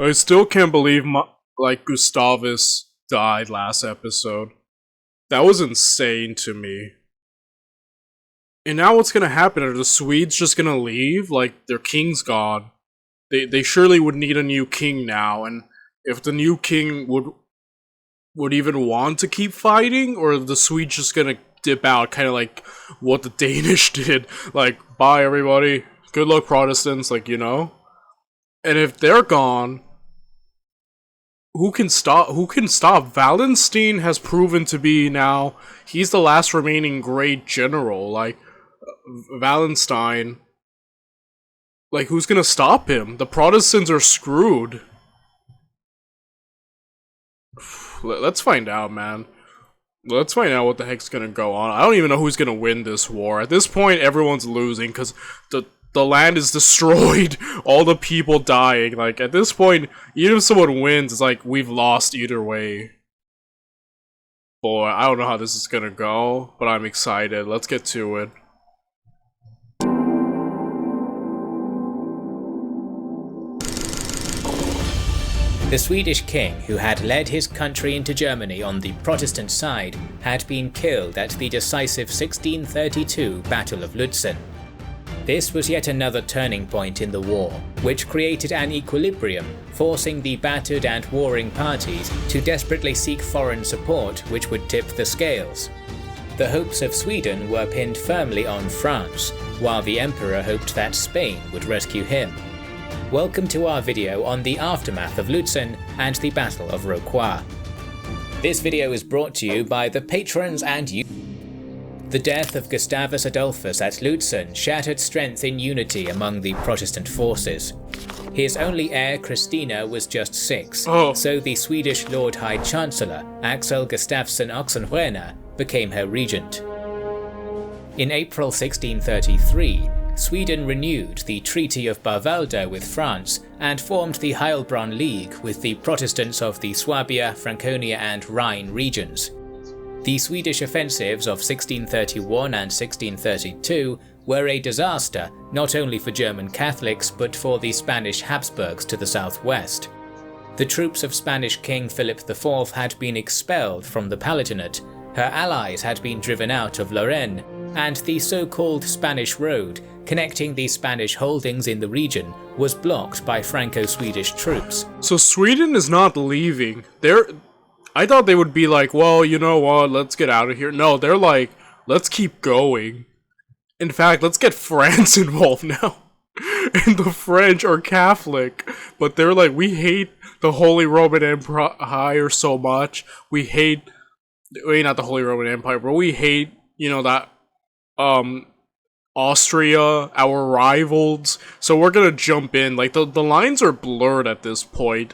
I still can't believe Gustavus died last episode. That was insane to me. And now what's gonna happen? Are the Swedes just gonna leave? Like, their king's gone. They surely would need a new king now, and if the new king would even want to keep fighting, or are the Swedes just gonna dip out, kind of like what the Danish did? Like, bye everybody, good luck Protestants, like, you know? And if they're gone, who can stop? Wallenstein has proven to be now, he's the last remaining great general, like, Wallenstein. Like, who's gonna stop him? The Protestants are screwed. Let's find out, man. Let's find out what the heck's gonna go on. I don't even know who's gonna win this war. At this point, everyone's losing, because the land is destroyed. All the people dying. Like, at this point, even if someone wins, it's like, we've lost either way. Boy, I don't know how this is gonna go, but I'm excited. Let's get to it. The Swedish king, who had led his country into Germany on the Protestant side, had been killed at the decisive 1632 Battle of Lützen. This was yet another turning point in the war, which created an equilibrium, forcing the battered and warring parties to desperately seek foreign support which would tip the scales. The hopes of Sweden were pinned firmly on France, while the Emperor hoped that Spain would rescue him. Welcome to our video on the aftermath of Lützen and the Battle of Rocroi. This video is brought to you by the patrons and you. The death of Gustavus Adolphus at Lützen shattered strength in unity among the Protestant forces. His only heir, Christina, was just 6, so the Swedish Lord High Chancellor, Axel Gustafsson Oxenstierna, became her regent. In April 1633, Sweden renewed the Treaty of Bärwalda with France and formed the Heilbronn League with the Protestants of the Swabia, Franconia and Rhine regions. The Swedish offensives of 1631 and 1632 were a disaster not only for German Catholics but for the Spanish Habsburgs to the southwest. The troops of Spanish King Philip IV had been expelled from the Palatinate, her allies had been driven out of Lorraine, and the so-called Spanish Road, connecting the Spanish holdings in the region, was blocked by Franco-Swedish troops. So Sweden is not leaving. I thought they would be like, well, you know what, let's get out of here. No, they're like, let's keep going. In fact, let's get France involved now. And the French are Catholic, but they're like, we hate the Holy Roman Empire so much. We hate, wait, not the Holy Roman Empire, but we hate, you know, that, Austria, our rivals, so we're gonna jump in. Like, the lines are blurred at this point,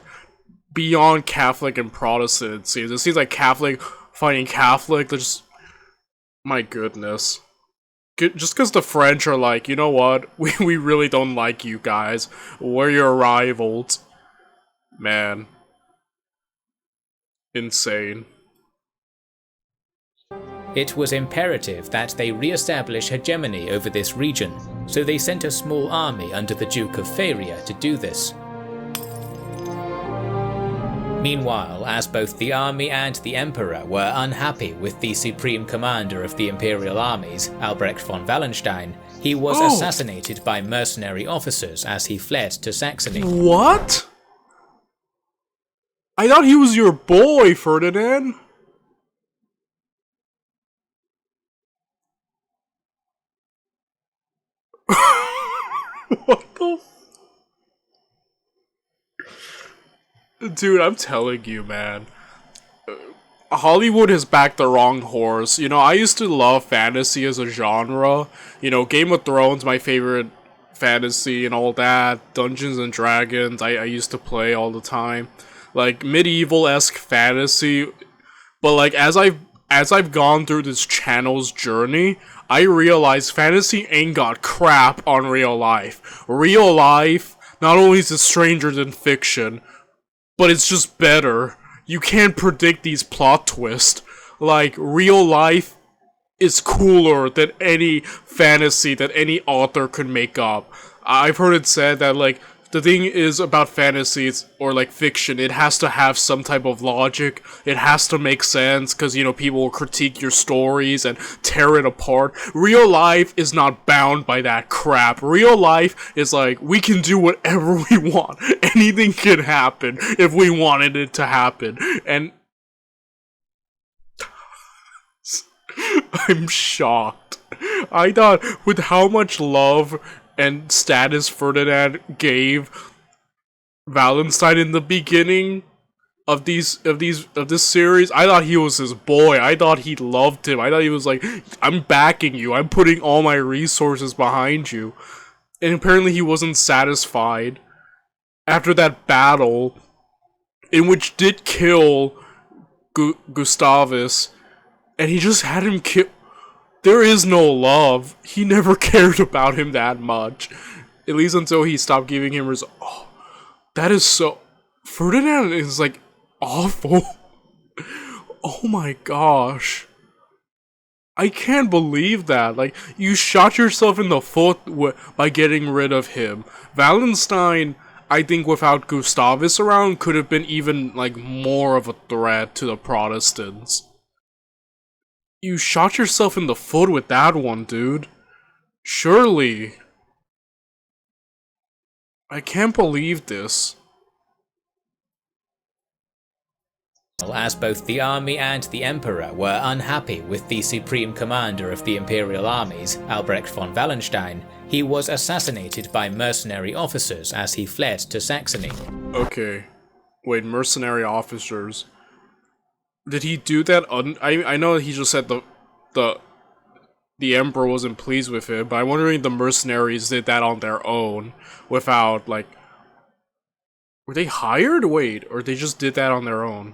beyond Catholic and Protestant, it seems. It seems like Catholic fighting Catholic, they're just, my goodness. Just because the French are like, you know what, we really don't like you guys, we're your rivals. Man. Insane. It was imperative that they re-establish hegemony over this region, so they sent a small army under the Duke of Feria to do this. Meanwhile, as both the army and the emperor were unhappy with the supreme commander of the imperial armies, Albrecht von Wallenstein, he was assassinated by mercenary officers as he fled to Saxony. What? I thought he was your boy, Ferdinand. What the Dude, I'm telling you, man. Hollywood has backed the wrong horse. You know, I used to love fantasy as a genre. You know, Game of Thrones, my favorite fantasy and all that. Dungeons and Dragons, I used to play all the time. Like, medieval-esque fantasy. But, like, as I've gone through this channel's journey, I realized fantasy ain't got crap on real life. Real life, not only is it stranger than fiction, but it's just better. You can't predict these plot twists. Like, real life is cooler than any fantasy that any author could make up. I've heard it said that, like, the thing is about fantasies or like fiction, it has to have some type of logic. It has to make sense because, you know, people will critique your stories and tear it apart. Real life is not bound by that crap. Real life is like, we can do whatever we want. Anything can happen if we wanted it to happen. And I'm shocked. I thought with how much love and status Ferdinand gave Wallenstein in the beginning of this series, I thought he was his boy. I thought he loved him. I thought he was like, I'm backing you. I'm putting all my resources behind you. And apparently he wasn't satisfied after that battle, in which did kill Gustavus, and he just had him kill. There is no love. He never cared about him that much. At least until he stopped giving him his... Oh, that is so... Ferdinand is, like, awful. Oh my gosh. I can't believe that. Like, you shot yourself in the foot by getting rid of him. Wallenstein, I think without Gustavus around, could have been even, like, more of a threat to the Protestants. You shot yourself in the foot with that one, dude. Surely. I can't believe this. As both the army and the emperor were unhappy with the supreme commander of the imperial armies, Albrecht von Wallenstein, he was assassinated by mercenary officers as he fled to Saxony. Okay. Wait, mercenary officers. Did he do that? I know he just said the emperor wasn't pleased with it, but I'm wondering if the mercenaries did that on their own without, like, were they hired? Wait, or they just did that on their own?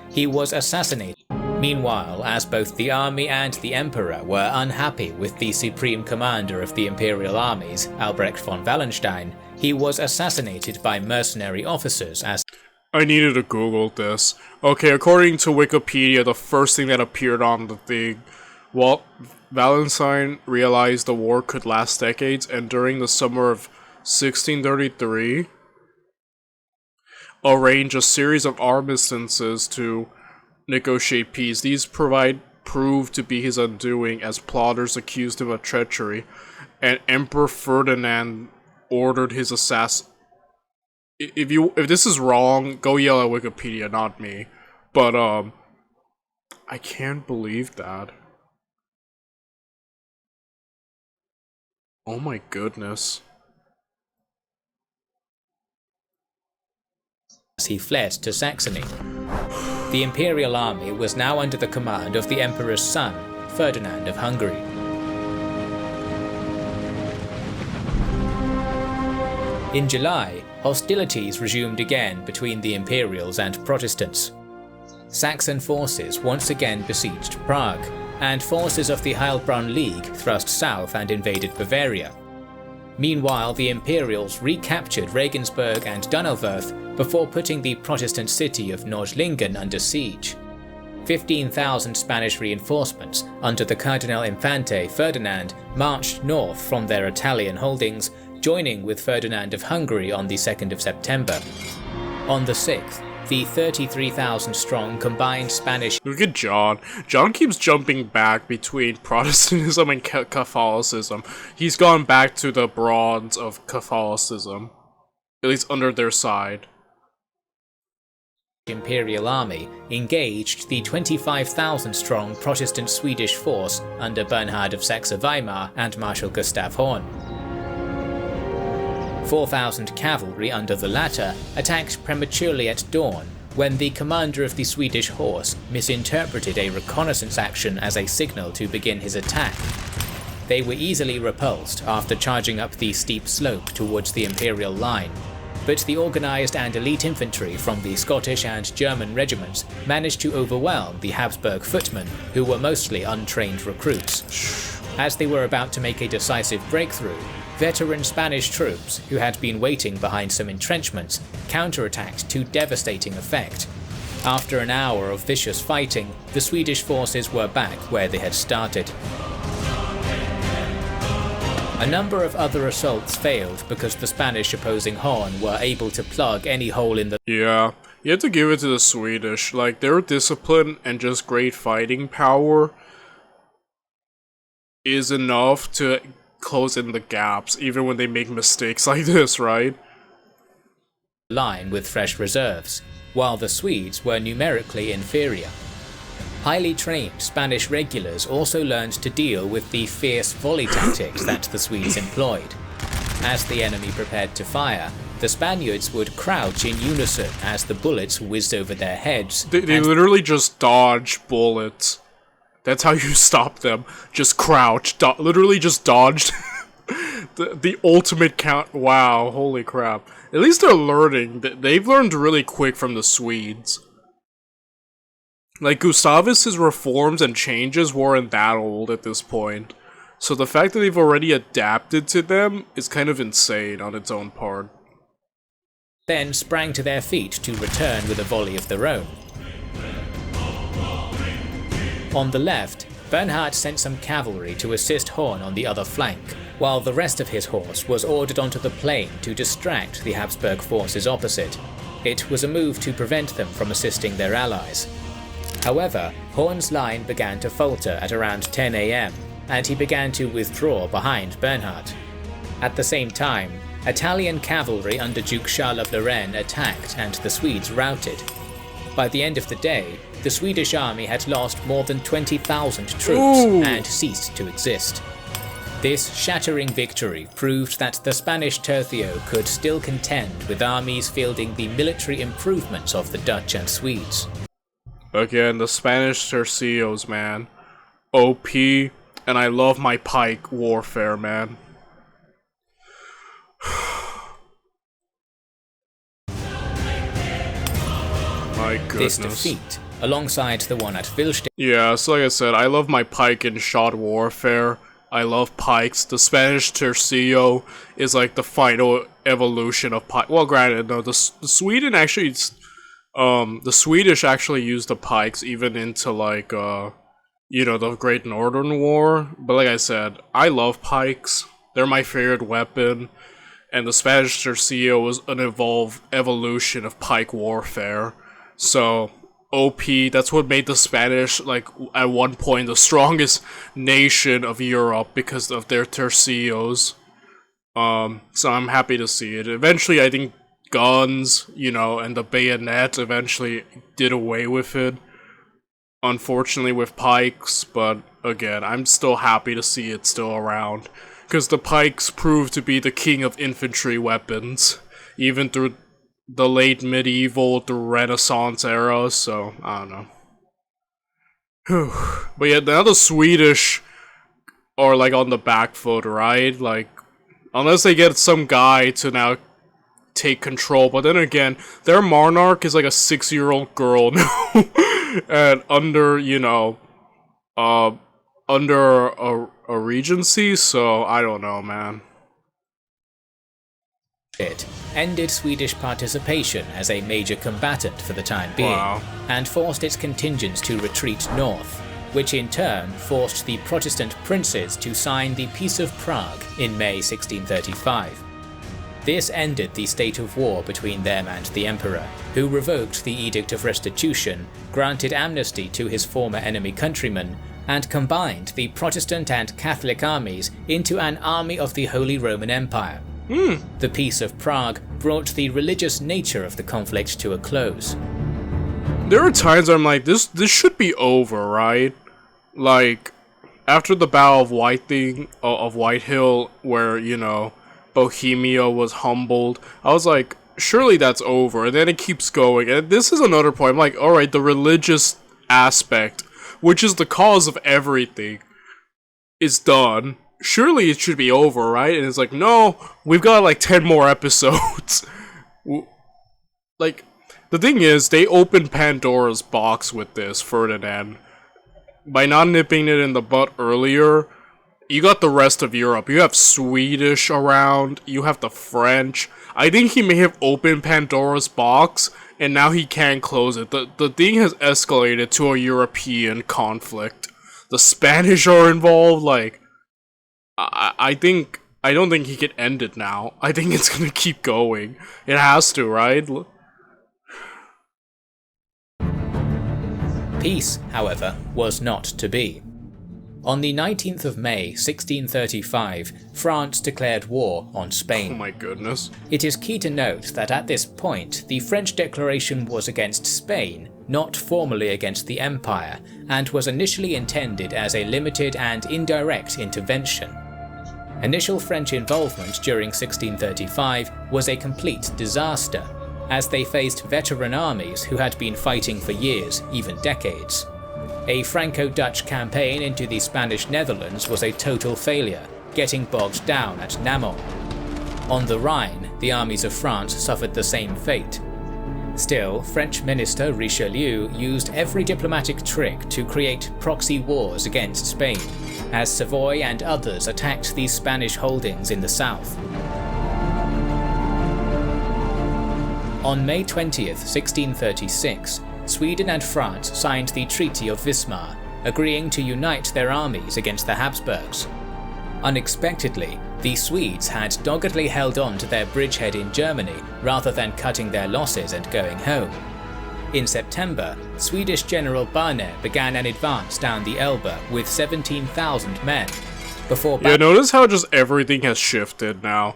He was assassinated. Meanwhile, as both the army and the emperor were unhappy with the supreme commander of the imperial armies, Albrecht von Wallenstein, he was assassinated by mercenary officers as... I needed to Google this. Okay, according to Wikipedia, the first thing that appeared on the thing, well, Wallenstein realized the war could last decades, and during the summer of 1633, arranged a series of armistices to negotiate peace. These proved to be his undoing, as plotters accused him of treachery, and Emperor Ferdinand ordered his assassination. If this is wrong, go yell at Wikipedia, not me. But, I can't believe that. Oh my goodness. As he fled to Saxony. The imperial army was now under the command of the emperor's son, Ferdinand of Hungary. In July, hostilities resumed again between the Imperials and Protestants. Saxon forces once again besieged Prague, and forces of the Heilbronn League thrust south and invaded Bavaria. Meanwhile, the Imperials recaptured Regensburg and Donauwörth before putting the Protestant city of Nördlingen under siege. 15,000 Spanish reinforcements under the Cardinal Infante Ferdinand marched north from their Italian holdings, joining with Ferdinand of Hungary on the 2nd of September. On the 6th, the 33,000-strong combined Spanish... Look at John. John keeps jumping back between Protestantism and Catholicism. He's gone back to the bronze of Catholicism, at least under their side. Imperial army engaged the 25,000-strong Protestant Swedish force under Bernhard of Saxe-Weimar and Marshal Gustav Horn. 4,000 cavalry under the latter attacked prematurely at dawn when the commander of the Swedish horse misinterpreted a reconnaissance action as a signal to begin his attack. They were easily repulsed after charging up the steep slope towards the Imperial line, but the organised and elite infantry from the Scottish and German regiments managed to overwhelm the Habsburg footmen, who were mostly untrained recruits. As they were about to make a decisive breakthrough, veteran Spanish troops, who had been waiting behind some entrenchments, counterattacked to devastating effect. After an hour of vicious fighting, the Swedish forces were back where they had started. A number of other assaults failed because the Spanish opposing Horn were able to plug any hole in the... Yeah, you have to give it to the Swedish. Like, their discipline and just great fighting power is enough to close in the gaps, even when they make mistakes like this, right? line with fresh reserves, while the Swedes were numerically inferior. Highly trained Spanish regulars also learned to deal with the fierce volley tactics that the Swedes employed. As the enemy prepared to fire, the Spaniards would crouch in unison as the bullets whizzed over their heads. They literally just dodge bullets. That's how you stop them. Just crouch. Literally just dodged. the ultimate count. Wow, holy crap. At least they're learning. They've learned really quick from the Swedes. Like, Gustavus's reforms and changes weren't that old at this point. So the fact that they've already adapted to them is kind of insane on its own part. Then sprang to their feet to return with a volley of their own. On the left, Bernhard sent some cavalry to assist Horn on the other flank, while the rest of his horse was ordered onto the plain to distract the Habsburg forces opposite. It was a move to prevent them from assisting their allies. However, Horn's line began to falter at around 10 AM, and he began to withdraw behind Bernhard. At the same time, Italian cavalry under Duke Charles of Lorraine attacked and the Swedes routed. By the end of the day, the Swedish army had lost more than 20,000 troops and ceased to exist. This shattering victory proved that the Spanish tercio could still contend with armies fielding the military improvements of the Dutch and Swedes. Again, the Spanish tercios, man. OP, and I love my pike warfare, man. My goodness. This defeat, alongside the one at Vilstedt. Yeah, so like I said, I love my pike and shot warfare. I love pikes. The Spanish tercio is like the final evolution of pike. Well, granted, no, the Sweden actually, the Swedish actually used the pikes even into like, you know, the Great Northern War. But like I said, I love pikes. They're my favorite weapon. And the Spanish tercio was an evolution of pike warfare. So, OP, that's what made the Spanish, like, at one point, the strongest nation of Europe because of their tercios. So I'm happy to see it. Eventually, I think guns, you know, and the bayonet eventually did away with it. Unfortunately with pikes, but again, I'm still happy to see it still around. Because the pikes proved to be the king of infantry weapons, even through the late medieval through Renaissance era, so I don't know. Whew. But yeah, now the Swedish are like on the back foot, right? Like, unless they get some guy to now take control, but then again, their monarch is like a 6-year-old girl now, and under, you know, under a regency, so I don't know, man. It ended Swedish participation as a major combatant for the time being, and forced its contingents to retreat north, which in turn forced the Protestant princes to sign the Peace of Prague in May 1635. This ended the state of war between them and the emperor, who revoked the Edict of Restitution, granted amnesty to his former enemy countrymen, and combined the Protestant and Catholic armies into an army of the Holy Roman Empire. The Peace of Prague brought the religious nature of the conflict to a close. There are times where I'm like, this should be over, right? Like, after the Battle of Whitehill, where, you know, Bohemia was humbled, I was like, surely that's over, and then it keeps going, and this is another point, I'm like, alright, the religious aspect, which is the cause of everything, is done. Surely it should be over, right? And it's like, no, we've got like 10 more episodes. Like, the thing is, they opened Pandora's box with this, Ferdinand. By not nipping it in the butt earlier, you got the rest of Europe. You have Swedish around, you have the French. I think he may have opened Pandora's box, and now he can't close it. The thing has escalated to a European conflict. The Spanish are involved, like, I think I don't think he can end it now. I think it's gonna keep going. It has to, right? Peace, however, was not to be. On the 19th of May 1635, France declared war on Spain. Oh my goodness. It is key to note that at this point, the French declaration was against Spain, not formally against the Empire, and was initially intended as a limited and indirect intervention. Initial French involvement during 1635 was a complete disaster, as they faced veteran armies who had been fighting for years, even decades. A Franco-Dutch campaign into the Spanish Netherlands was a total failure, getting bogged down at Namur. On the Rhine, the armies of France suffered the same fate. Still, French minister Richelieu used every diplomatic trick to create proxy wars against Spain, as Savoy and others attacked these Spanish holdings in the south. On May 20th, 1636, Sweden and France signed the Treaty of Wismar, agreeing to unite their armies against the Habsburgs. Unexpectedly, the Swedes had doggedly held on to their bridgehead in Germany rather than cutting their losses and going home. In September, Swedish General Barne began an advance down the Elbe with 17,000 men. Yeah, notice how just everything has shifted now.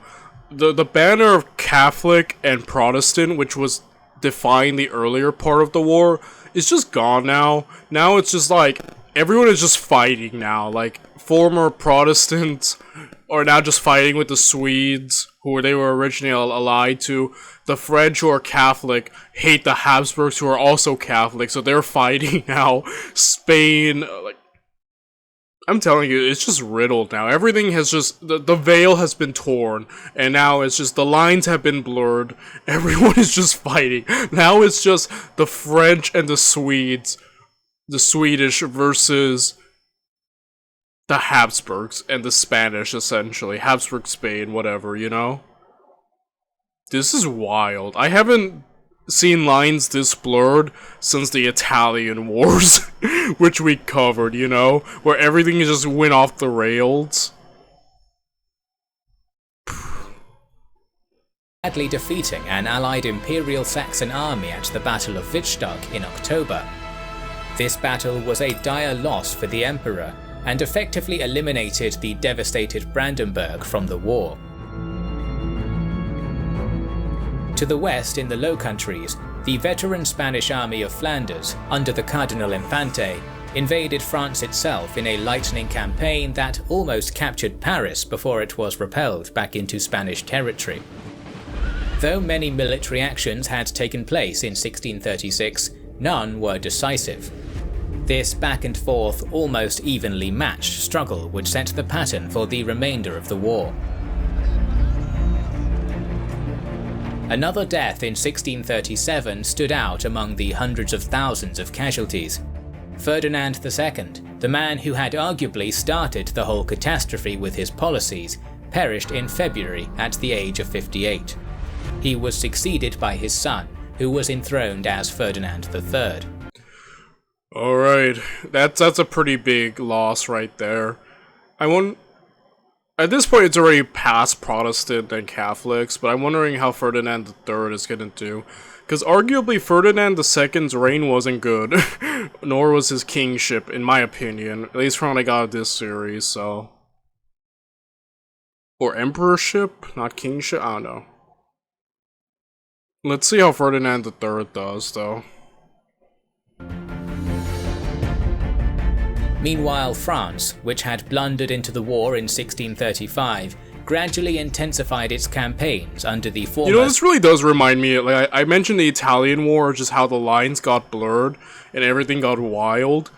The banner of Catholic and Protestant, which was defying the earlier part of the war, is just gone now. Now it's just like, everyone is just fighting now. Like, former Protestants are now just fighting with the Swedes, who they were originally allied to. The French, who are Catholic, hate the Habsburgs, who are also Catholic, so they're fighting now. Spain, like, I'm telling you, it's just riddled now. Everything has just, the veil has been torn, and now it's just, the lines have been blurred. Everyone is just fighting. Now it's just the French and the Swedes, the Swedish versus the Habsburgs and the Spanish, essentially. Habsburg, Spain, whatever, you know? This is wild. I haven't seen lines this blurred since the Italian Wars, which we covered, you know? Where everything just went off the rails. Badly defeating an allied Imperial Saxon army at the Battle of Wittstock in October. This battle was a dire loss for the Emperor, and effectively eliminated the devastated Brandenburg from the war. To the west in the Low Countries, the veteran Spanish army of Flanders, under the Cardinal Infante, invaded France itself in a lightning campaign that almost captured Paris before it was repelled back into Spanish territory. Though many military actions had taken place in 1636, none were decisive. This back and forth, almost evenly matched struggle would set the pattern for the remainder of the war. Another death in 1637 stood out among the hundreds of thousands of casualties. Ferdinand II, the man who had arguably started the whole catastrophe with his policies, perished in February at the age of 58. He was succeeded by his son, who was enthroned as Ferdinand III. Alright, that's a pretty big loss right there. At this point, it's already past Protestant and Catholics, but I'm wondering how Ferdinand III is gonna do. Because arguably Ferdinand II's reign wasn't good, nor was his kingship, in my opinion. At least from what I got of this series, so... Or emperorship? Not kingship? I don't know. Let's see how Ferdinand III does, though. Meanwhile, France, which had blundered into the war in 1635, gradually intensified its campaigns under the former... You know, this really does remind me, like, I mentioned the Italian War, just how the lines got blurred and everything got wild.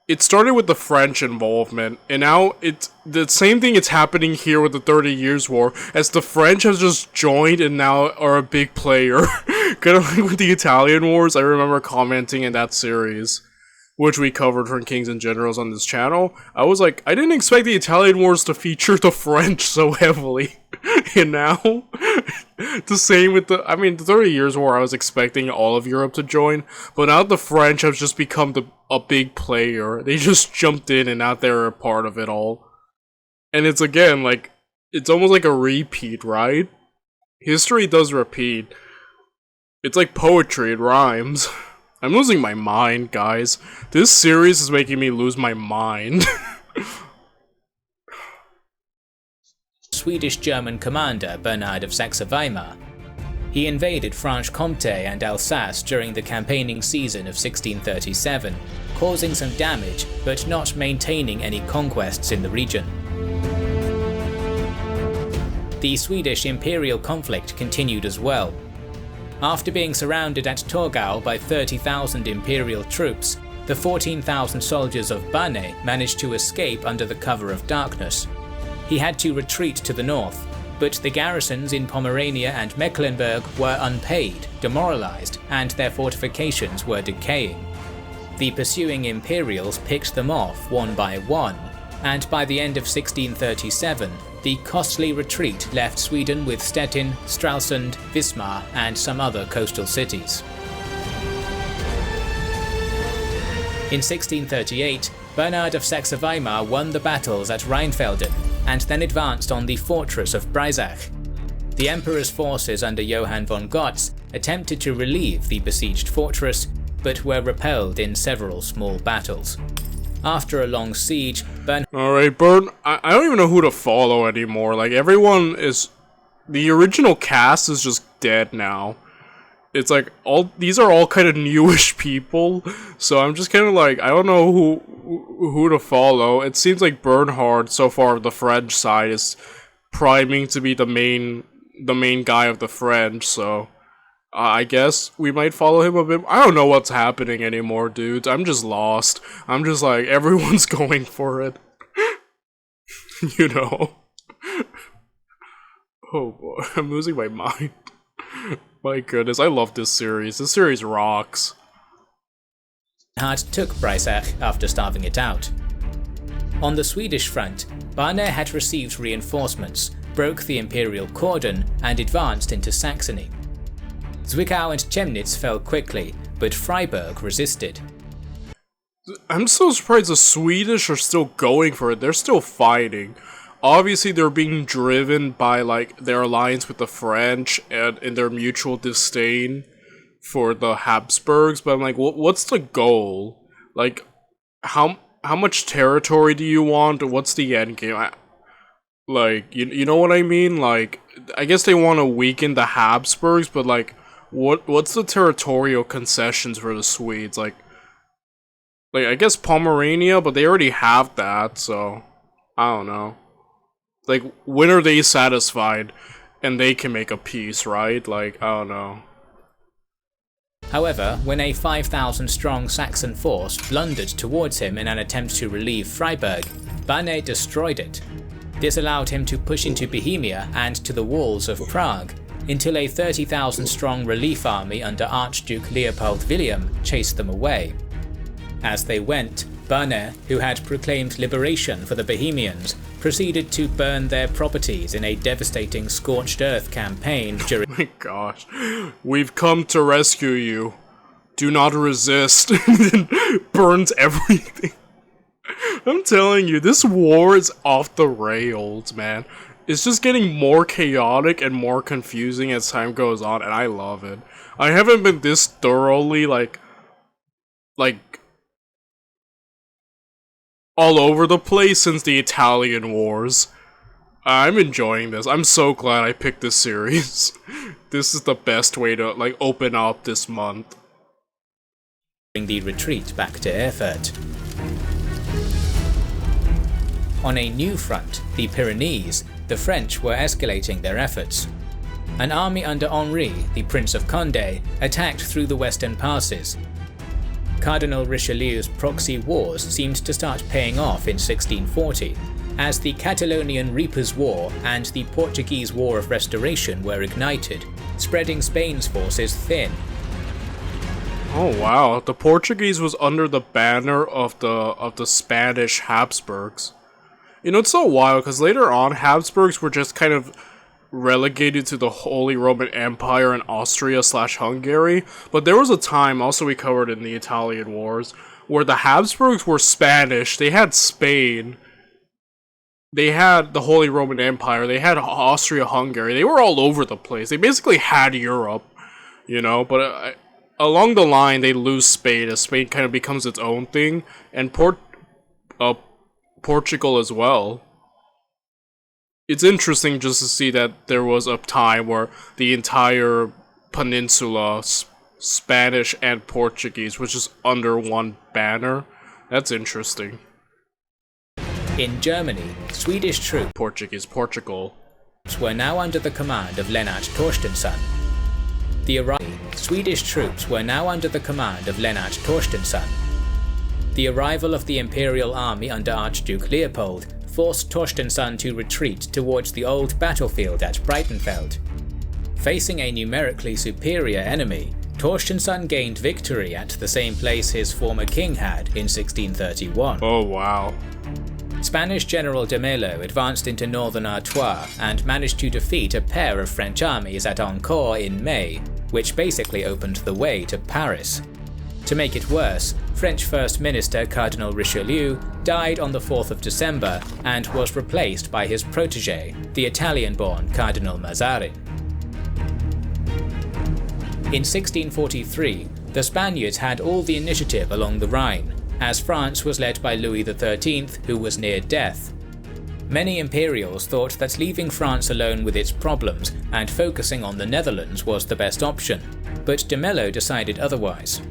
It started with the French involvement, and now it's the same thing is happening here with the 30 Years' War, as the French have just joined and now are a big player. Kind of like with the Italian Wars, I remember commenting in that series, which we covered from Kings and Generals on this channel. I was like, I didn't expect the Italian Wars to feature the French so heavily. And now, the same with the 30 Years' War, I was expecting all of Europe to join, but now the French have just become a big player. They just jumped in and now they're a part of it all. And it's again, like, It's almost like a repeat, right? History does repeat. It's like poetry, it rhymes. I'm losing my mind, guys. This series is making me lose my mind. Swedish-German commander Bernard of Saxe-Weimar. He invaded Franche-Comté and Alsace during the campaigning season of 1637, causing some damage but not maintaining any conquests in the region. The Swedish imperial conflict continued as well. After being surrounded at Torgau by 30,000 imperial troops, the 14,000 soldiers of Bane managed to escape under the cover of darkness. He had to retreat to the north, but the garrisons in Pomerania and Mecklenburg were unpaid, demoralized, and their fortifications were decaying. The pursuing Imperials picked them off one by one, and by the end of 1637, the costly retreat left Sweden with Stettin, Stralsund, Wismar, and some other coastal cities. In 1638, Bernard of Saxe-Weimar won the battles at Rheinfelden, and then advanced on the fortress of Breisach. The Emperor's forces under Johann von Gotz attempted to relieve the besieged fortress, but were repelled in several small battles. After a long siege, Alright, Bern, I don't even know who to follow anymore. Like, everyone is... The original cast is just dead now. It's like, these are all kind of newish people, so I'm just kind of like, I don't know who to follow. It seems like Bernhard, so far, the French side, is priming to be the main guy of the French, so... I guess we might follow him a bit. I don't know what's happening anymore, dudes. I'm just lost. I'm just like, everyone's going for it. You know? Oh boy, I'm losing my mind. My goodness, I love this series. This series rocks. Bernhard took Breisach after starving it out. On the Swedish front, Bane had received reinforcements, broke the imperial cordon, and advanced into Saxony. Zwickau and Chemnitz fell quickly, but Freiburg resisted. I'm so surprised the Swedish are still going for it. They're still fighting. Obviously, they're being driven by, like, their alliance with the French and in their mutual disdain for the Habsburgs, but I'm like, what's the goal? Like, how much territory do you want? What's the end game? Like, you know what I mean? Like, I guess they want to weaken the Habsburgs, but, like, what's the territorial concessions for the Swedes? Like, I guess Pomerania, but they already have that, so I don't know. Like, when are they satisfied and they can make a peace, right? Like, I don't know. However, when a 5,000 strong Saxon force blundered towards him in an attempt to relieve Freiburg, Bane destroyed it. This allowed him to push into Bohemia and to the walls of Prague, until a 30,000 strong relief army under Archduke Leopold William chased them away. As they went, Bane, who had proclaimed liberation for the Bohemians, proceeded to burn their properties in a devastating scorched earth campaign during Oh my gosh. We've come to rescue you. Do not resist. And burns everything. I'm telling you, this war is off the rails, man. It's just getting more chaotic and more confusing as time goes on, and I love it. I haven't been this thoroughly, like, all over the place since the Italian Wars. I'm enjoying this. I'm so glad I picked this series. This is the best way to, like, open up this month. the retreat back to Erfurt. On a new front, the Pyrenees, the French were escalating their efforts. An army under Henri, the Prince of Condé, attacked through the western passes. Cardinal Richelieu's proxy wars seemed to start paying off in 1640, as the Catalonian Reapers' War and the Portuguese War of Restoration were ignited, spreading Spain's forces thin. Oh wow, the Portuguese was under the banner of the Spanish Habsburgs. You know, it's so wild, because later on, Habsburgs were just kind of relegated to the Holy Roman Empire and Austria/Hungary, but there was a time, also we covered in the Italian Wars, where the Habsburgs were Spanish, they had Spain, they had the Holy Roman Empire, they had Austria-Hungary, they were all over the place. They basically had Europe, you know, but along the line they lose Spain as Spain kind of becomes its own thing, and Portugal as well. It's interesting just to see that there was a time where the entire peninsula, Spanish and Portuguese, was just under one banner. That's interesting. In Germany, Swedish troops Portugal were now under the command of Lennart Torstensson. Swedish troops were now under the command of Lennart Torstensson. The arrival of the Imperial army under Archduke Leopold forced Torstensson to retreat towards the old battlefield at Breitenfeld. Facing a numerically superior enemy, Torstensson gained victory at the same place his former king had in 1631. Oh wow. Spanish General de Mello advanced into northern Artois and managed to defeat a pair of French armies at Ancourt in May, which basically opened the way to Paris. To make it worse, French First Minister Cardinal Richelieu died on the 4th of December and was replaced by his protégé, the Italian-born Cardinal Mazarin. In 1643, the Spaniards had all the initiative along the Rhine, as France was led by Louis XIII, who was near death. Many Imperials thought that leaving France alone with its problems and focusing on the Netherlands was the best option, but de Mello decided otherwise.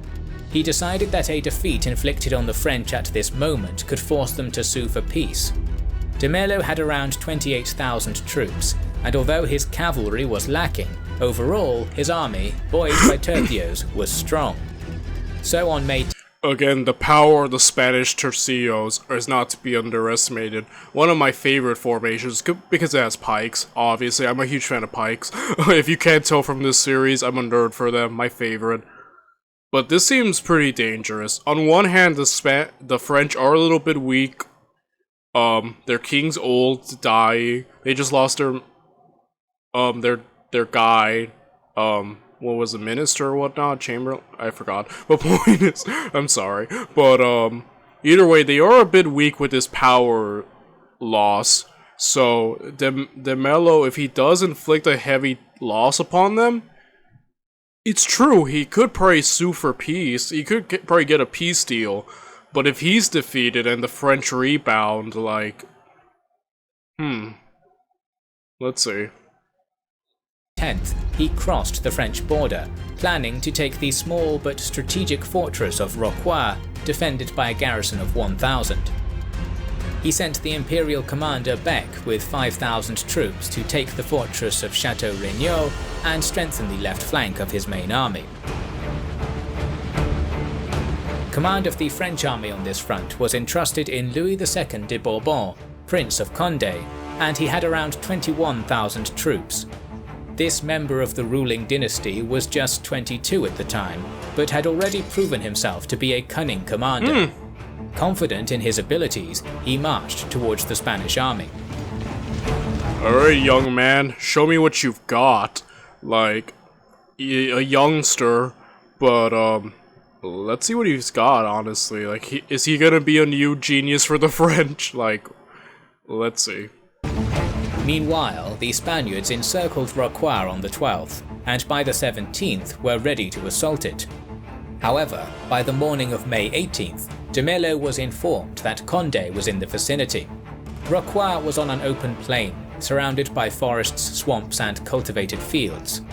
He decided that a defeat inflicted on the French at this moment could force them to sue for peace. De Mello had around 28,000 troops, and although his cavalry was lacking, overall his army, buoyed by tercios, was strong. So on May Again, the power of the Spanish tercios is not to be underestimated. One of my favorite formations, because it has pikes, obviously. I'm a huge fan of pikes. If you can't tell from this series, I'm a nerd for them, my favorite. But this seems pretty dangerous. On one hand, the French are a little bit weak. Their king's old, dying. They just lost their guy. What was a minister or whatnot? Chamberlain? I forgot. But point is, I'm sorry. But, either way, they are a bit weak with this power loss. So, de Mello, if he does inflict a heavy loss upon them, it's true, he could probably sue for peace. He could probably get a peace deal. But if he's defeated and the French rebound, like... Let's see. 10th, he crossed the French border, planning to take the small but strategic fortress of Rocroi, defended by a garrison of 1,000. He sent the Imperial commander Beck with 5,000 troops to take the fortress of Chateau Regnault and strengthen the left flank of his main army. Command of the French army on this front was entrusted in Louis II de Bourbon, Prince of Condé, and he had around 21,000 troops. This member of the ruling dynasty was just 22 at the time, but had already proven himself to be a cunning commander. Confident in his abilities, he marched towards the Spanish army. Alright, young man, show me what you've got. Like, a youngster, but, let's see what he's got, honestly. Like, is he gonna be a new genius for the French? Like, let's see. Meanwhile, the Spaniards encircled Rocroi on the 12th, and by the 17th were ready to assault it. However, by the morning of May 18th, de Mello was informed that Condé was in the vicinity. Rocroi was on an open plain, surrounded by forests, swamps, and cultivated fields.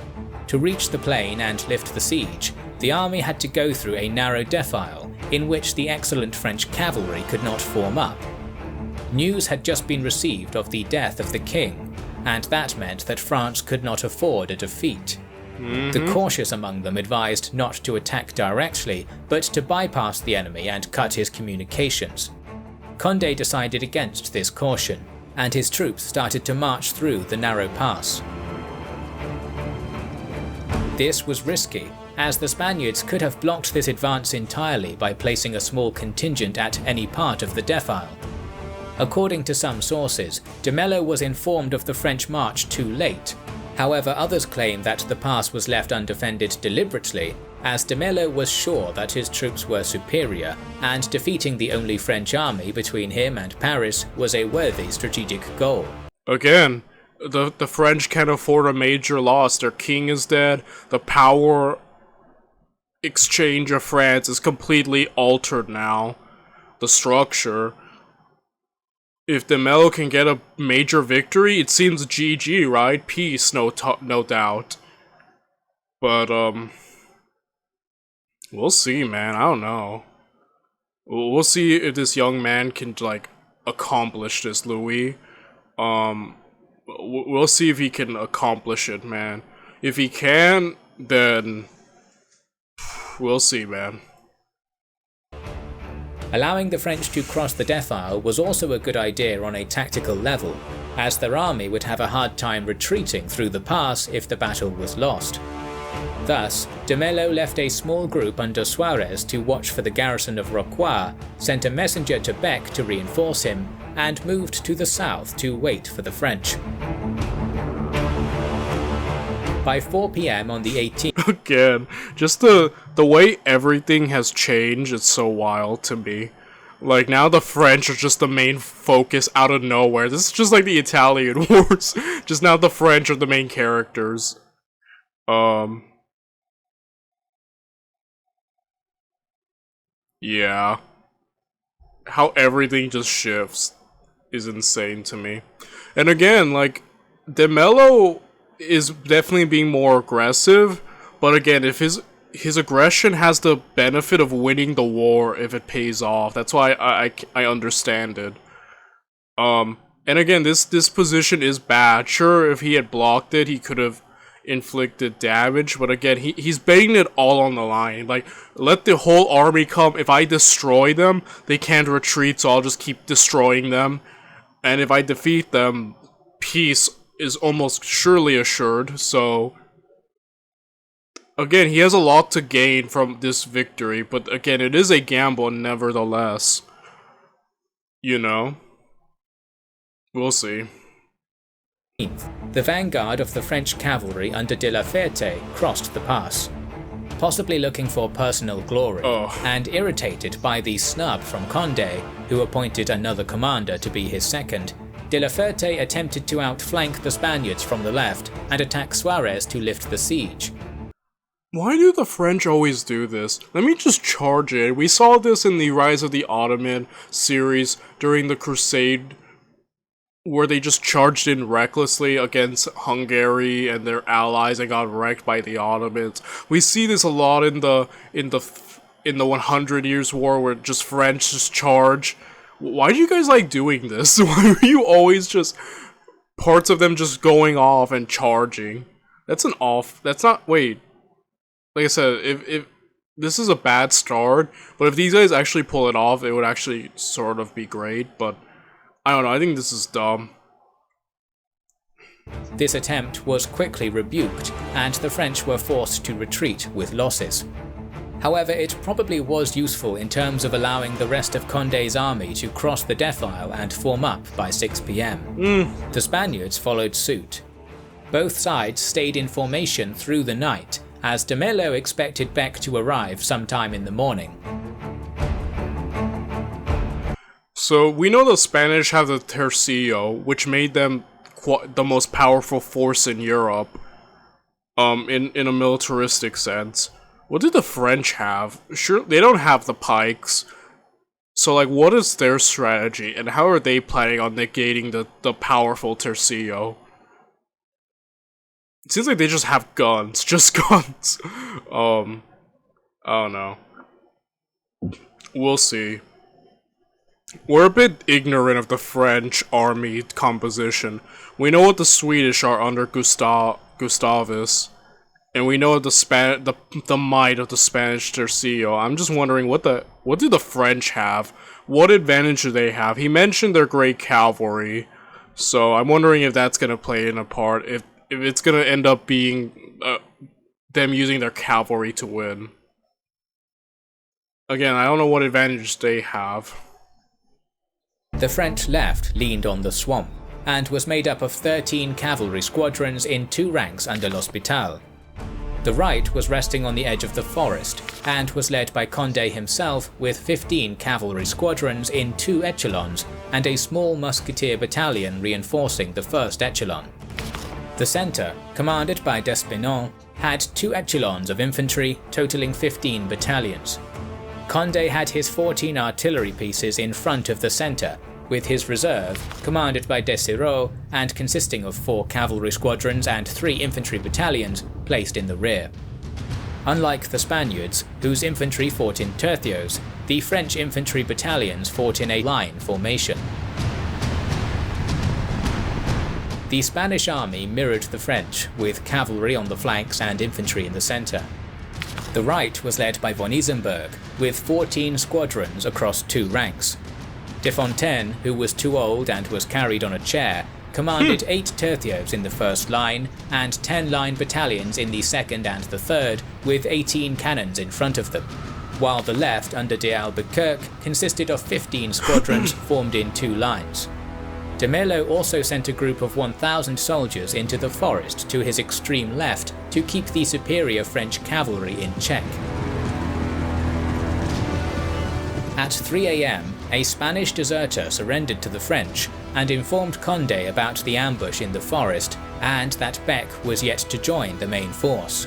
To reach the plain and lift the siege, the army had to go through a narrow defile in which the excellent French cavalry could not form up. News had just been received of the death of the king, and that meant that France could not afford a defeat. The cautious among them advised not to attack directly, but to bypass the enemy and cut his communications. Condé decided against this caution, and his troops started to march through the narrow pass. This was risky, as the Spaniards could have blocked this advance entirely by placing a small contingent at any part of the defile. According to some sources, de Mello was informed of the French march too late. However, others claim that the pass was left undefended deliberately, as de Mello was sure that his troops were superior, and defeating the only French army between him and Paris was a worthy strategic goal. Again, the French can't afford a major loss. Their king is dead. The power exchange of France is completely altered now. The structure. If de Mello can get a major victory, it seems GG, right? Peace, no doubt. But, we'll see, man. I don't know. We'll see if this young man can, like, accomplish this, Louis. We'll see if he can accomplish it, man. If he can, then we'll see, man. Allowing the French to cross the defile was also a good idea on a tactical level, as their army would have a hard time retreating through the pass if the battle was lost. Thus, de Mello left a small group under Suarez to watch for the garrison of Rocroi, sent a messenger to Bec to reinforce him, and moved to the south to wait for the French. By 4 PM on the 18th... Again, just the way everything has changed is so wild to me. Like, now the French are just the main focus out of nowhere. This is just like the Italian wars. Just now the French are the main characters. Yeah. How everything just shifts is insane to me. And again, like, de Mello is definitely being more aggressive, but again, if his aggression has the benefit of winning the war if it pays off, that's why I understand it. And again, this position is bad. Sure, if he had blocked it, he could have inflicted damage, but again, he's betting it all on the line. Like, let the whole army come. If I destroy them, they can't retreat, so I'll just keep destroying them. And if I defeat them, peace is almost surely assured, so... Again, he has a lot to gain from this victory, but again, it is a gamble nevertheless. You know? We'll see. The vanguard of the French cavalry under de la Ferte crossed the pass, possibly looking for personal glory, and irritated by the snub from Condé, who appointed another commander to be his second. De la Ferte attempted to outflank the Spaniards from the left and attack Suarez to lift the siege. Why do the French always do this? Let me just charge it. We saw this in the Rise of the Ottoman series during the Crusade, where they just charged in recklessly against Hungary and their allies and got wrecked by the Ottomans. We see this a lot in the 100 Years' War, where just French just charge. Why do you guys like doing this? Why are you always just parts of them just going off and charging? That's not, wait. Like I said, if this is a bad start, but if these guys actually pull it off, it would actually sort of be great, but I don't know, I think this is dumb. This attempt was quickly rebuked, and the French were forced to retreat with losses. However, it probably was useful in terms of allowing the rest of Condé's army to cross the defile and form up by 6 PM. The Spaniards followed suit. Both sides stayed in formation through the night, as de Mello expected Bec to arrive sometime in the morning. So, we know the Spanish have the Tercio, which made them the most powerful force in Europe, in a militaristic sense. What did the French have? Sure, they don't have the pikes. So, like, what is their strategy, and how are they planning on negating the powerful Tercio? It seems like they just have guns. Just guns. I don't know. We'll see. We're a bit ignorant of the French army composition. We know what the Swedish are under Gustavus. And we know the might of the Spanish Tercio. I'm just wondering, what do the French have? What advantage do they have? He mentioned their great cavalry. So I'm wondering if that's gonna play in a part. If it's gonna end up being them using their cavalry to win. Again, I don't know what advantage they have. The French left leaned on the swamp, and was made up of 13 cavalry squadrons in 2 ranks under L'Hospital. The right was resting on the edge of the forest, and was led by Condé himself with 15 cavalry squadrons in 2 echelons and a small musketeer battalion reinforcing the first echelon. The centre, commanded by Despinon, had 2 echelons of infantry totaling 15 battalions. Condé had his 14 artillery pieces in front of the centre, with his reserve, commanded by Desiraux and consisting of 4 cavalry squadrons and 3 infantry battalions, placed in the rear. Unlike the Spaniards, whose infantry fought in tercios, the French infantry battalions fought in a line formation. The Spanish army mirrored the French, with cavalry on the flanks and infantry in the centre. The right was led by von Isenberg, with 14 squadrons across 2 ranks. De Fontaine, who was too old and was carried on a chair, commanded 8 tercios in the first line and 10 line battalions in the second and the third, with 18 cannons in front of them, while the left under de Albuquerque consisted of 15 squadrons formed in 2 lines. De Mello also sent a group of 1,000 soldiers into the forest to his extreme left to keep the superior French cavalry in check. At 3 AM, a Spanish deserter surrendered to the French and informed Condé about the ambush in the forest and that Beck was yet to join the main force.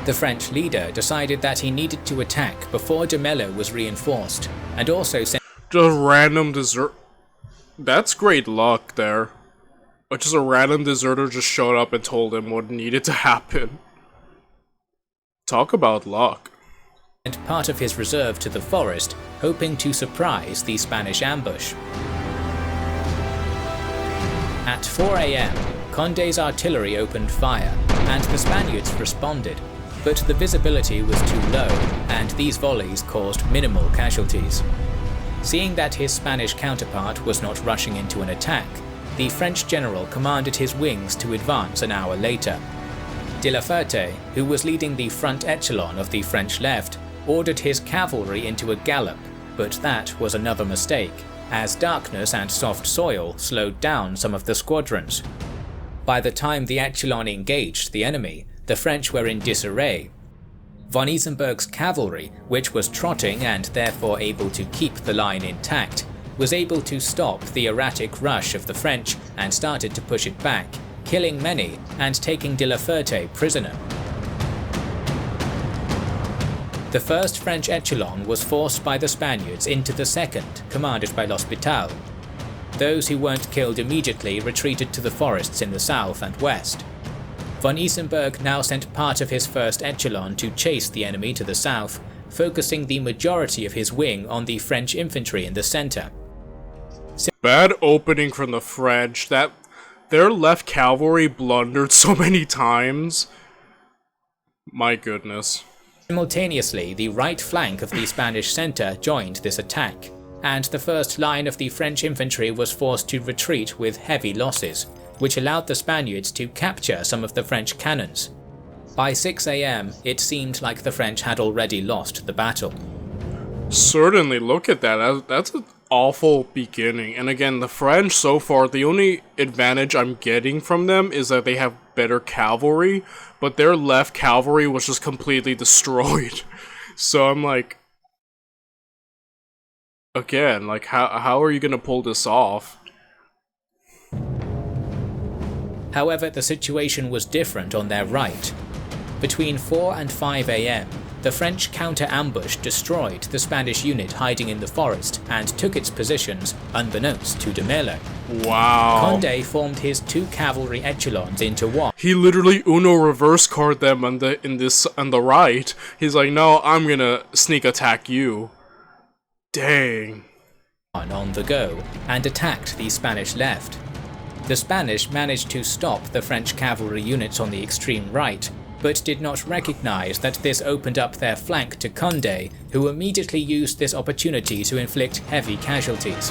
The French leader decided that he needed to attack before de Mello was reinforced, and also sent Just random desert. That's great luck there. But just a random deserter just showed up and told him what needed to happen. Talk about luck. part of his reserve to the forest, hoping to surprise the Spanish ambush. At 4 AM, Condé's artillery opened fire, and the Spaniards responded, but the visibility was too low, and these volleys caused minimal casualties. Seeing that his Spanish counterpart was not rushing into an attack, the French general commanded his wings to advance an hour later. De la Ferte, who was leading the front echelon of the French left, ordered his cavalry into a gallop, but that was another mistake, as darkness and soft soil slowed down some of the squadrons. By the time the echelon engaged the enemy, the French were in disarray. Von Isenberg's cavalry, which was trotting and therefore able to keep the line intact, was able to stop the erratic rush of the French and started to push it back, killing many and taking de la Ferte prisoner. The first French echelon was forced by the Spaniards into the second, commanded by L'Hospital. Those who weren't killed immediately retreated to the forests in the south and west. Von Isenberg now sent part of his first echelon to chase the enemy to the south, focusing the majority of his wing on the French infantry in the centre. Bad opening from the French. That their left cavalry blundered so many times. My goodness. Simultaneously, the right flank of the Spanish centre joined this attack, and the first line of the French infantry was forced to retreat with heavy losses, which allowed the Spaniards to capture some of the French cannons. By 6 AM, it seemed like the French had already lost the battle. Certainly, look at that. That's an awful beginning. And again, the French so far, the only advantage I'm getting from them is that they have better cavalry, but their left cavalry was just completely destroyed. So I'm like, again, like how are you gonna pull this off? However, the situation was different on their right. Between 4 and 5 AM, the French counter-ambush destroyed the Spanish unit hiding in the forest and took its positions unbeknownst to de Mello. Wow. Condé formed his 2 cavalry echelons into one. He literally Uno reverse card them on the right. He's like, no, I'm gonna sneak attack you. Dang. On the go, and attacked the Spanish left. The Spanish managed to stop the French cavalry units on the extreme right, but did not recognize that this opened up their flank to Condé, who immediately used this opportunity to inflict heavy casualties.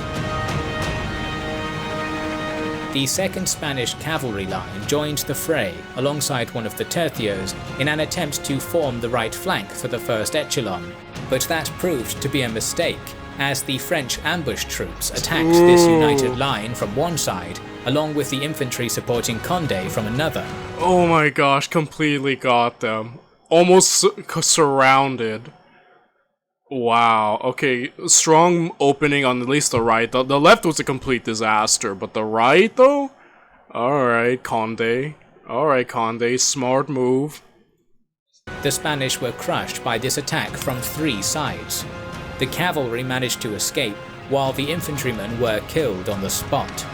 The 2nd Spanish cavalry line joined the fray alongside one of the tercios in an attempt to form the right flank for the 1st echelon, but that proved to be a mistake, as the French ambush troops attacked this united line from one side along with the infantry supporting Condé from another. Oh my gosh, completely got them. Almost surrounded. Wow, okay, strong opening on at least the right. The left was a complete disaster, but the right, though? Alright, Condé. Alright, Condé, smart move. The Spanish were crushed by this attack from 3 sides. The cavalry managed to escape, while the infantrymen were killed on the spot.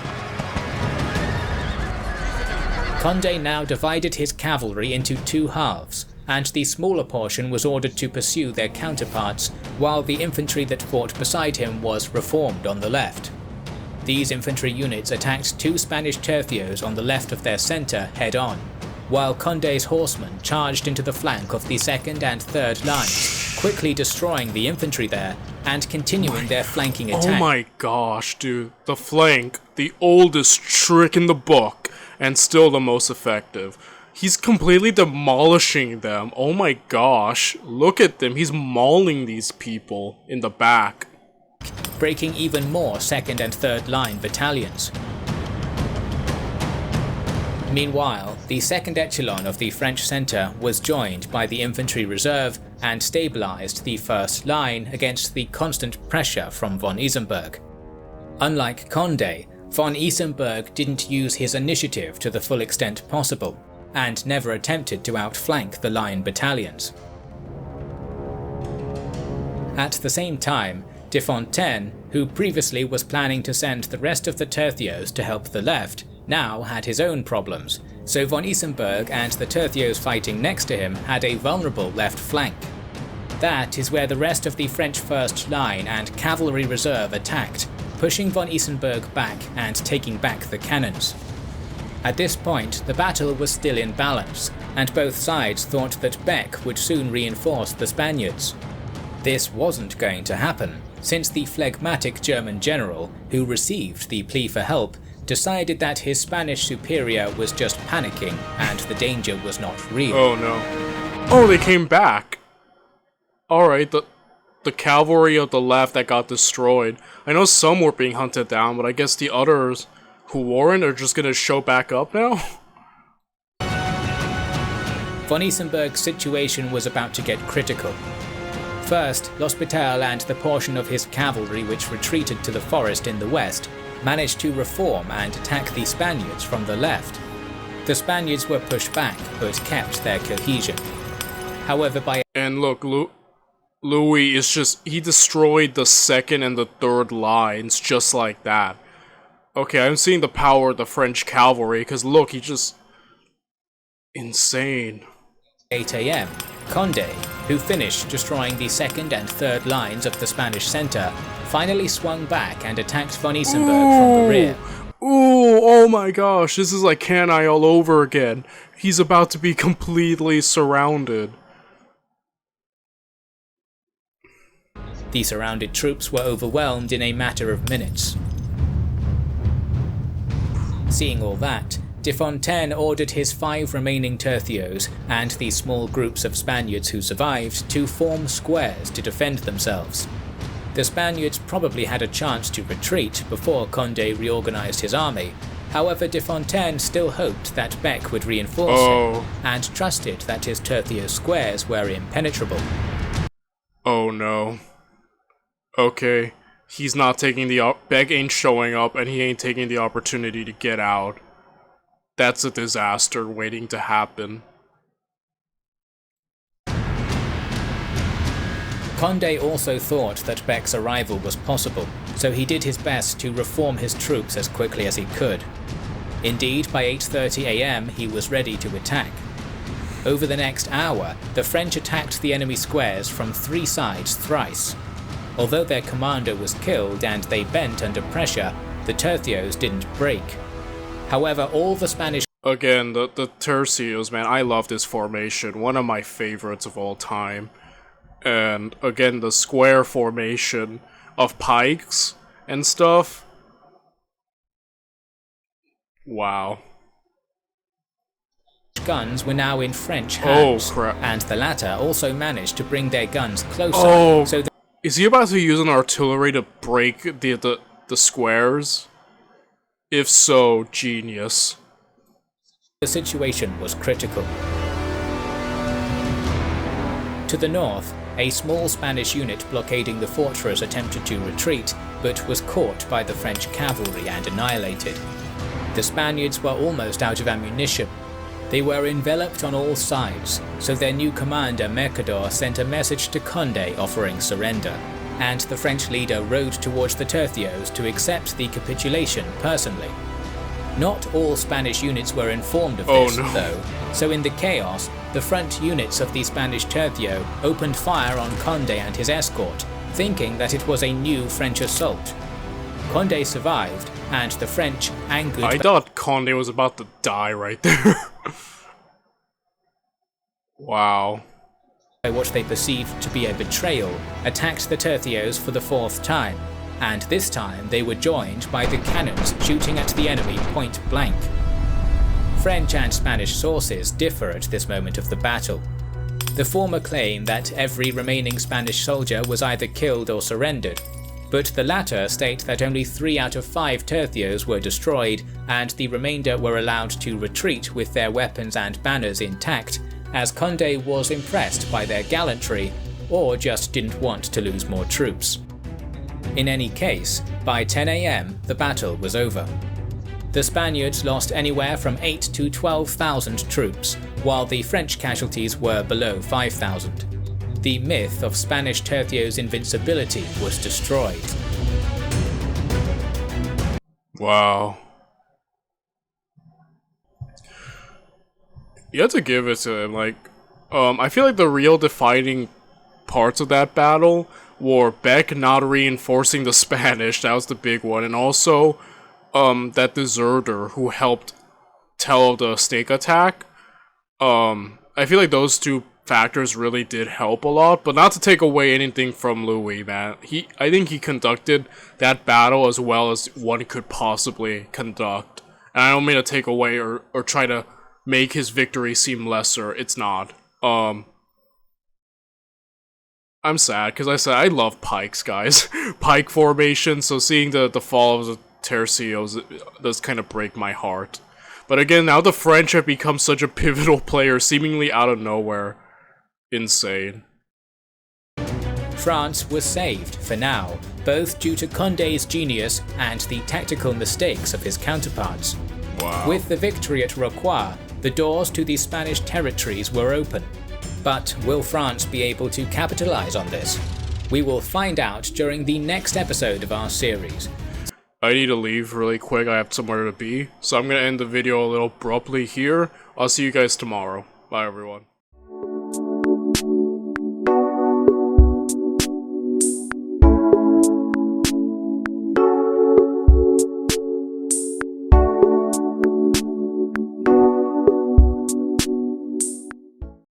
Condé now divided his cavalry into 2 halves, and the smaller portion was ordered to pursue their counterparts, while the infantry that fought beside him was reformed on the left. These infantry units attacked 2 Spanish tercios on the left of their centre head-on, while Condé's horsemen charged into the flank of the 2nd and 3rd lines, quickly destroying the infantry there and continuing their flanking attack. Oh my gosh, dude. The flank, the oldest trick in the book, and still the most effective. He's completely demolishing them. Oh my gosh. Look at them. He's mauling these people in the back. Breaking even more 2nd and 3rd line battalions. Meanwhile, the 2nd echelon of the French centre was joined by the infantry reserve and stabilised the 1st line against the constant pressure from von Isenberg. Unlike Condé, von Isenberg didn't use his initiative to the full extent possible, and never attempted to outflank the line battalions. At the same time, de Fontaine, who previously was planning to send the rest of the tercios to help the left, now had his own problems, so von Isenberg and the tercios fighting next to him had a vulnerable left flank. That is where the rest of the French first line and cavalry reserve attacked, pushing von Isenberg back and taking back the cannons. At this point, the battle was still in balance, and both sides thought that Beck would soon reinforce the Spaniards. This wasn't going to happen, since the phlegmatic German general, who received the plea for help, decided that his Spanish superior was just panicking and the danger was not real. Oh no. Oh, they came back! Alright, the cavalry of the left that got destroyed. I know some were being hunted down, but I guess the others who weren't are just gonna show back up now? Von Isenberg's situation was about to get critical. First, L'Hospital and the portion of his cavalry which retreated to the forest in the west managed to reform and attack the Spaniards from the left. The Spaniards were pushed back, but kept their cohesion. However, by... And look, Louis is just... he destroyed the 2nd and the 3rd lines just like that. Okay, I'm seeing the power of the French cavalry, because look, he just... insane. 8 AM, Condé, who finished destroying the 2nd and 3rd lines of the Spanish centre, finally swung back and attacked von Isenberg from the rear. Ooh, oh my gosh, this is like Cannae all over again. He's about to be completely surrounded. The surrounded troops were overwhelmed in a matter of minutes. Seeing all that, de Fontaine ordered his 5 remaining tercios and the small groups of Spaniards who survived to form squares to defend themselves. The Spaniards probably had a chance to retreat before Condé reorganised his army, however de Fontaine still hoped that Beck would reinforce him, and trusted that his tercio squares were impenetrable. Oh no. Okay, he's not taking the Beck ain't showing up and he ain't taking the opportunity to get out. That's a disaster waiting to happen. Condé also thought that Beck's arrival was possible, so he did his best to reform his troops as quickly as he could. Indeed, by 8:30 AM he was ready to attack. Over the next hour, the French attacked the enemy squares from 3 sides thrice. Although their commander was killed and they bent under pressure, the tercios didn't break. However, all the Spanish... Again, the tercios, man, I love this formation. One of my favorites of all time. And again, the square formation of pikes and stuff. Wow. Guns were now in French hands, oh, crap. And the latter also managed to bring their guns closer. So is he about to use an artillery to break the squares? If so, genius. The situation was critical. To the north, a small Spanish unit blockading the fortress attempted to retreat, but was caught by the French cavalry and annihilated. The Spaniards were almost out of ammunition. They were enveloped on all sides, so their new commander Mercador sent a message to Condé offering surrender, and the French leader rode towards the tercios to accept the capitulation personally. Not all Spanish units were informed of this, though, so in the chaos, the front units of the Spanish tercio opened fire on Condé and his escort, thinking that it was a new French assault. Condé survived, and the French, angered I thought Condé was about to die right there. Wow. by what they perceived to be a betrayal, attacked the tercios for the fourth time, and this time they were joined by the cannons shooting at the enemy point blank. French and Spanish sources differ at this moment of the battle. The former claim that every remaining Spanish soldier was either killed or surrendered, but the latter state that only 3 out of 5 tercios were destroyed and the remainder were allowed to retreat with their weapons and banners intact, as Condé was impressed by their gallantry or just didn't want to lose more troops. In any case, by 10 AM the battle was over. The Spaniards lost anywhere from 8 to 12,000 troops, while the French casualties were below 5,000. The myth of Spanish tercios' invincibility was destroyed. Wow. You have to give it to him, like, I feel like the real defining parts of that battle were Beck not reinforcing the Spanish, that was the big one, and also, that deserter who helped tell the snake attack. I feel like those two factors really did help a lot, but not to take away anything from Louis, man. I think he conducted that battle as well as one could possibly conduct. And I don't mean to take away or try to make his victory seem lesser. It's not. I'm sad, because I said I love pikes, guys. Pike formation, so seeing the fall of the tercios does kind of break my heart. But again, now the French have become such a pivotal player, seemingly out of nowhere. Insane. France was saved, for now, both due to Condé's genius and the tactical mistakes of his counterparts. Wow. With the victory at Rocroi, the doors to the Spanish territories were open. But will France be able to capitalize on this? We will find out during the next episode of our series. I need to leave really quick, I have somewhere to be, so I'm gonna end the video a little abruptly here. I'll see you guys tomorrow. Bye everyone.